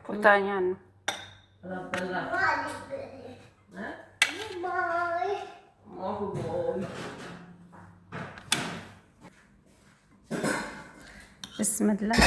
Pertanyaan. Bismillah.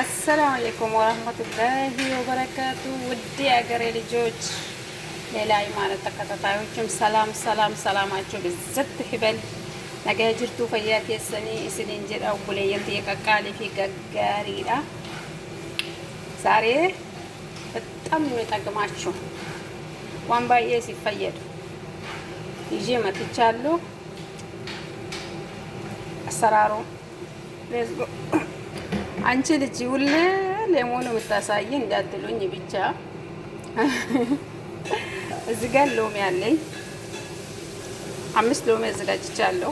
السلام عليكم ورحمة الله وبركاته ودي أجري ልጆች ሌላ ማለት ተከታታዮችም ሰላማችሁ ብዝት ይበል ነገ ጅርቱ ፈያት የሰኒ እስኒን ጀዳው ቡለየንት የቀቃሊ ፊ ገጋሪዳ ዛሬ በጣም ነው የጠቅማችሁ ዋንባዬ ሲፈየድ ይዤ መጥቻለሁ አሰራሩ ሌትስ ጎ አንቺ ልጅ ሁሌ ለሞኑ የምታሳይ እንዳትሉኝ ብቻ እዚህ ጋር ሎሚ አለኝ 5 ሎሚ አዘጋጅቻለሁ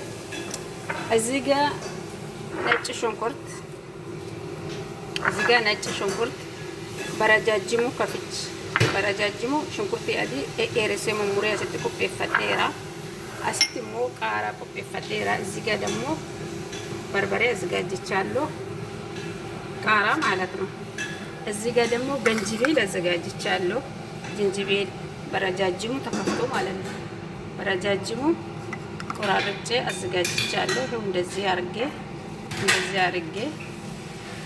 እዚህ ጋር ነጭ ሽንኩርት በረጃጅሙ ከፍች በረጃጅሙ ሽንኩርት ያዲ ኤሬሴሙ ሙሪያ ስትቆጴ ፈጤራ አስቲሞ ቃራ ቆጴ ፈጤራ እዚህ ጋር ደግሞ በርበሬ አዘጋጅቻለሁ ቃራ ማለት ነው እዚህ ጋር ደግሞ ገንጅቤል አዘጋጅቻለሁ ጅንጅቤል በረጃጅሙ ተከፍቶ ማለት ነው በረጃጅሙ ቆራርጬ አዘጋጅቻለሁ ይሄው እንደዚህ አርጌ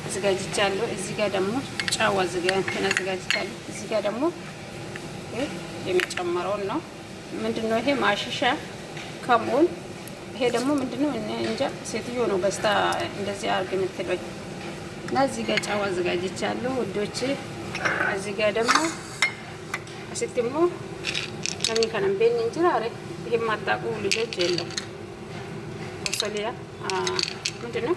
አዘጋጅቻለሁ እዚህ ጋር ደግሞ ጫው አዘጋጅቻለሁ እዚህ ጋር ደግሞ የሚጨመረው ነው ምንድነው ይሄ ማሽሻ ከሞን ይሄ ደግሞ ምንድነው እንጃ ሴትዮ ነው በስታ እንደዚህ አርግ የምትለኝ እና እዚህ ጋር ጫው አዘጋጅቻለሁ ውዶቼ እዚህ ጋር ደግሞ አስቲሞ ለምን ከነም ቤን እንጀራሬ ይሄ ማጣቁ ልጆች የለም ወሰሊያ ምንድነው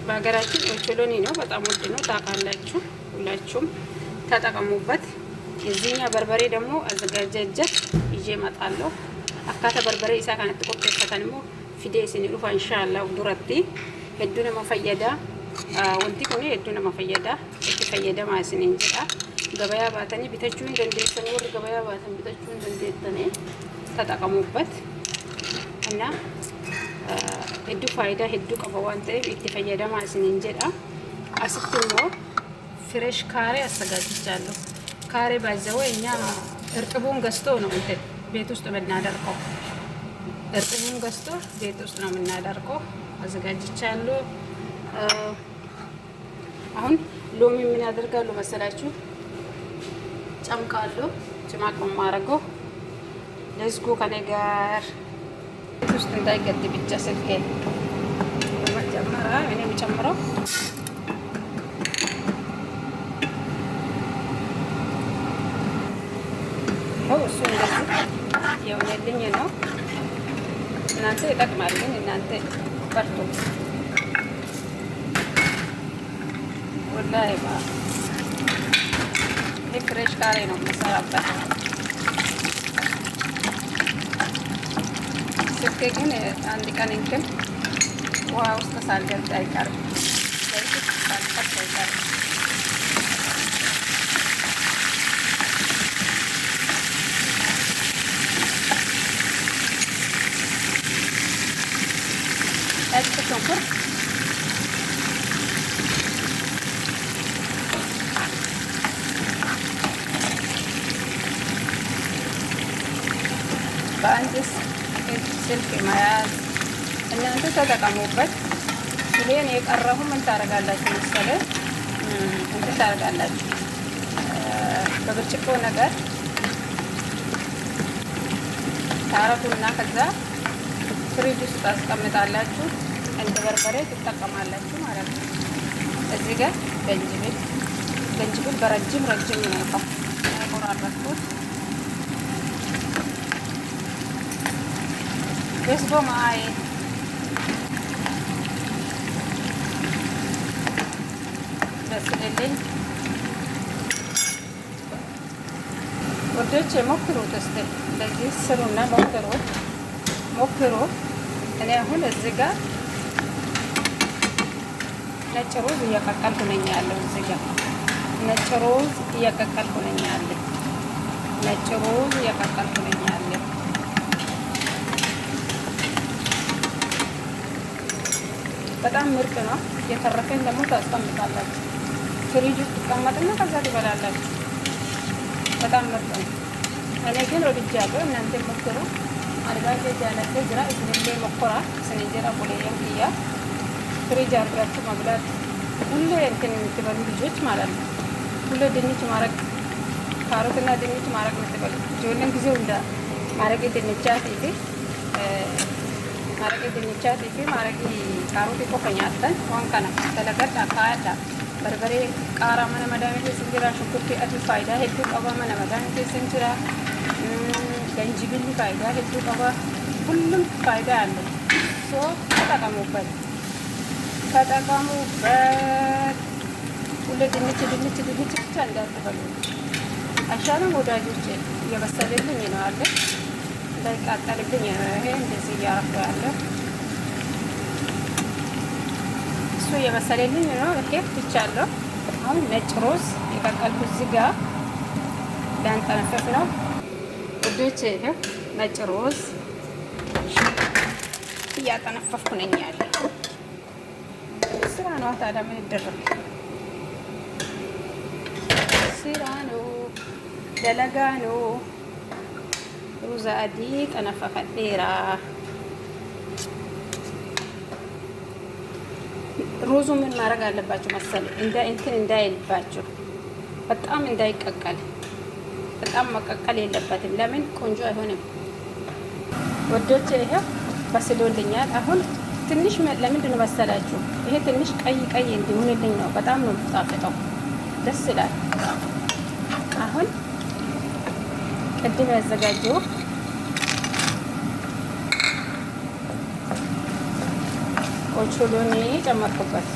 በሀገራችን ኦቾሎኒ ነው በጣም ውድ ነው ታውቃላችሁ ሁላችሁም ተጠቀሙበት የዚህኛ በርበሬ ደግሞ አዘጋጀጀት ይዤ እመጣለሁ አካታ በርበሬ ኢሳ ካነት ቆጥተታንሞ ፊዴስኒ ሩፋ ኢንሻአላህ ዱረቲ ሄዱነ መፈየዳ ወንቲ ኮኔ ሄዱነ መፈየዳ እትፈየዳ ማስኒ እንጀራ ገበያ ባተኒ ቢተቹን እንደንደሰን ወር ገበያ ባተን ቢተቹን እንደንደተኔ ተጠቀሙበት እና ሄዱ ፋይዳ ሄዱ ቀበዋንተ እትፈየዳ ማስኒ እንጀራ አስጥሞ ፍሬሽ ካሬ አዘጋጅቻለሁ ካሬ ባይዘው እኛ እርጥቡን ገዝቶ ነው እንትን ቤት ውስጥ የምናደርቀው እርጥቡን ገዝቶ ቤት ውስጥ ነው የምናደርቀው አዘጋጅቻለሁ አሁን ሎሚ ምን ያደርጋሉ መሰላችሁ ጨምቃለሁ ጭማቅ ማረገው ለዝጉ ከኔ ጋር ውስጥ እንዳይገድ ብቻ ስልኬ በመጀመሪያ እኔ የምጨምረው እሱ እንደዚህ የሆነልኝ ነው እናንተ ይጠቅማል ግን እናንተ በርቱ ወላሂ ፍሬሽ ካሬ ነው የምሰራበት ስልኬ ግን አንድ ቀን እንትን ውሃ ውስጥ ሳልገልጥ አይቀርም ሽንኩርት በአንድ ስልክ መያዝ እናንተ ተጠቀሙበት ይሄን የቀረሁ ምን ታረጋላችሁ መሰለኝ እንትን ታረጋላችሁ በብርጭቆ ነገር ታረጉና ከዛ ፍሪጅ ውስጥ ታስቀምጣላችሁ። እንደ በርበሬ ትጠቀማላችሁ ማለት ነው። እዚህ ጋር ገንጅብል በረጅም ነው ያቆራረጥኩት። በስጎ ማይ በስልልኝ ወዶች ሞክሩት እስቲ እንደዚህ ስሩና ሞክሩ። እኔ አሁን እዚህ ጋር ነጭ ሩዝ እያቀቀልኩ ነኝ ያለው። እዚህ ጋር ነጭ ሩዝ እያቀቀልኩ ነኝ ያለው። በጣም ምርጥ ነው። የተረፈኝ ደግሞ ታስቀምጣላችሁ። ፍሪጅ ውስጥ ትቀመጥና ከዛ ትበላላችሁ። በጣም ምርጥ ነው። እኔ ግን ወድጃለሁ። እናንተ ሞክሩ። አድባጀ ጃለተ ጅራ እስልሌ ሞክራ ስንጀራ ቦሌየም እያ ፍሪጅ አድርጋችሁ መብላት ሁሌ እንትን የምትበሉ ልጆች ማለት ነው። ሁሌ ድንች ማረግ ካሮትና ድንች ማረግ የምትበሉ ጆለን ጊዜው እንደ ማረግ ድንቻት ይሄ ማረግ ካሮት ቆፈኛተን ዋንካና ተለቀጣ ካያዳ በርበሬ ቃራ መነ መዳኒት ስንጀራ ሽንኩርት አቲ ፋይዳ ሄዱ ቀባ መነ መዳኒት ስንጀራ ገንጅብል ፋይዳ ሄዱ ቀባ ሁሉም ፋይዳ አለው። ሶ ተጠቀሙበት። ሁሌ ድንች ብቻ እንዳትበሉ። አሻለም ወዳጆቼ እየበሰለልኝ ነው አለ እንዳይቃጠልብኝ ይሄ እንደዚህ እያረኩ ያለው እሱ እየበሰለልኝ ነው። ይሄ ብቻለሁ። አሁን ነጭ ሩዝ የቀቀልኩት እዚህ ጋር ሊያንጠነፈፍ ነው ውዶቼ። ይሄ ነጭ ሩዝ እያጠነፈፍኩ ነኝ ያለ ስራ ነው። ታዲያ ምን ይደረግ? ስራ ነው፣ ደለጋ ነው። ሩዝ አዲ ጠነፈፈ ዴራ ሩዙ ምን ማድረግ አለባችሁ መሰለኝ? እንትን እንዳይልባችሁ፣ በጣም እንዳይቀቀል። በጣም መቀቀል የለበትም። ለምን ቆንጆ አይሆንም ወዶቼ። ይሄ በስሎልኛል። አሁን ትንሽ ለምንድን ነው መሰላችሁ? ይሄ ትንሽ ቀይ እንዲሆንልኝ ነው። በጣም ነው የምጣፍጠው፣ ደስ ይላል። አሁን ቅድም ያዘጋጀው ኦቾሎኒ ጨመርኩበት።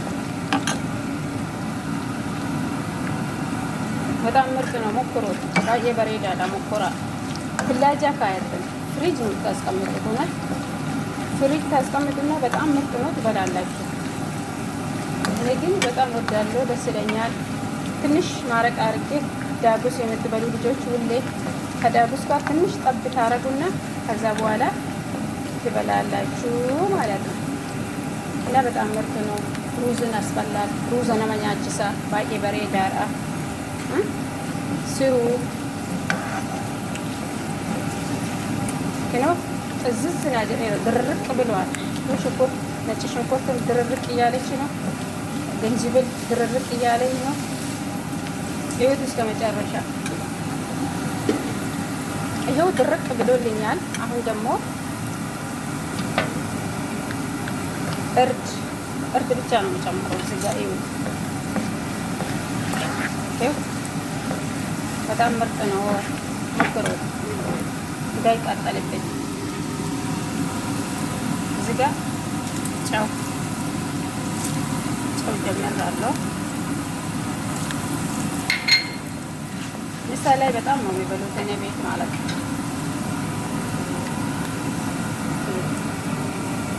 በጣም ምርጥ ነው፣ ሞክሩት። ባዬ በሬዳዳ ሞክራ ፍላጃ ካያትን ፍሪጅ ነው ታስቀምጡት። ሆናል ፍሪጅ ታስቀምጡና በጣም ምርጥ ነው፣ ትበላላችሁ። እኔ ግን በጣም ወዳለሁ፣ ደስ ይለኛል። ትንሽ ማረቅ አርጌ ዳጉስ የምትበሉ ልጆች ሁሌ ከዳጉስ ጋር ትንሽ ጠብ ታረጉና ከዛ በኋላ ትበላላችሁ ማለት ነው። እና በጣም ምርጥ ነው። ሩዝን አስፈላል። ሩዝ ነመኛችሳ ባቄ በሬ ዳራ ስሩ ነው። እዝዝ ድርርቅ ብለዋል። ሽንኩርት፣ ነጭ ሽንኩርት ድርርቅ እያለች ነው። ገንጅብል ድርርቅ እያለኝ ነው። ይኸው እስከ መጨረሻ ይኸው ድርቅ ብሎልኛል። አሁን ደግሞ እርድ ብቻ ነው የምጨምረው እዚህ ጋር። ይኸው በጣም ምርጥ ነው። ሞክሩ እንዳይቃጠልብኝ። እዚህ ጋር ጨው ጀምራለሁ። ምሳ ላይ በጣም ነው የሚበሉት እኔ ቤት ማለት ነው።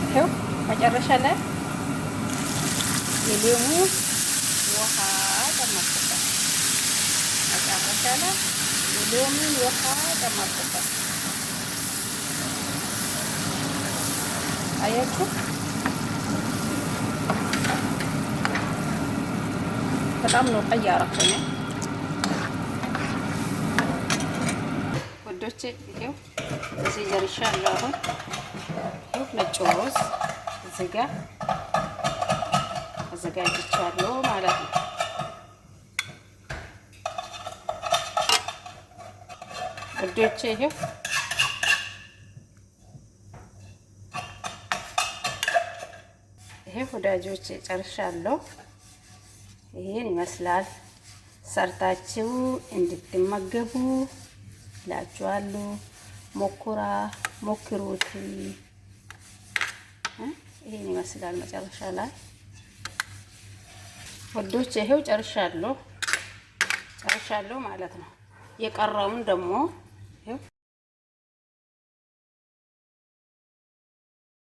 ይኸው መጨረሻ ላይ የሌሙ ውሃ ጨመርኩበት። መጨረሻ ላይ የሌሙን ውሃ ጨመርኩበት። አያችሁ በጣም ነው ቀይ አረኩኝ ወዶቼ። ይሄው እዚህ ጀርሻለሁ። አሁን ይሄው ነጭ ሩዝ እዚህ ጋር አዘጋጅቻለሁ ማለት ነው። ወዶቼ ይሄው ይሄ ወዳጆች ጨርሻለሁ። ይሄን ይመስላል። ሰርታችሁ እንድትመገቡ እላችኋለሁ። ሞክሩት። ይሄን ይመስላል መጨረሻ ላይ ወዶች። ይሄው ጨርሻለሁ ማለት ነው። የቀረውን ደግሞ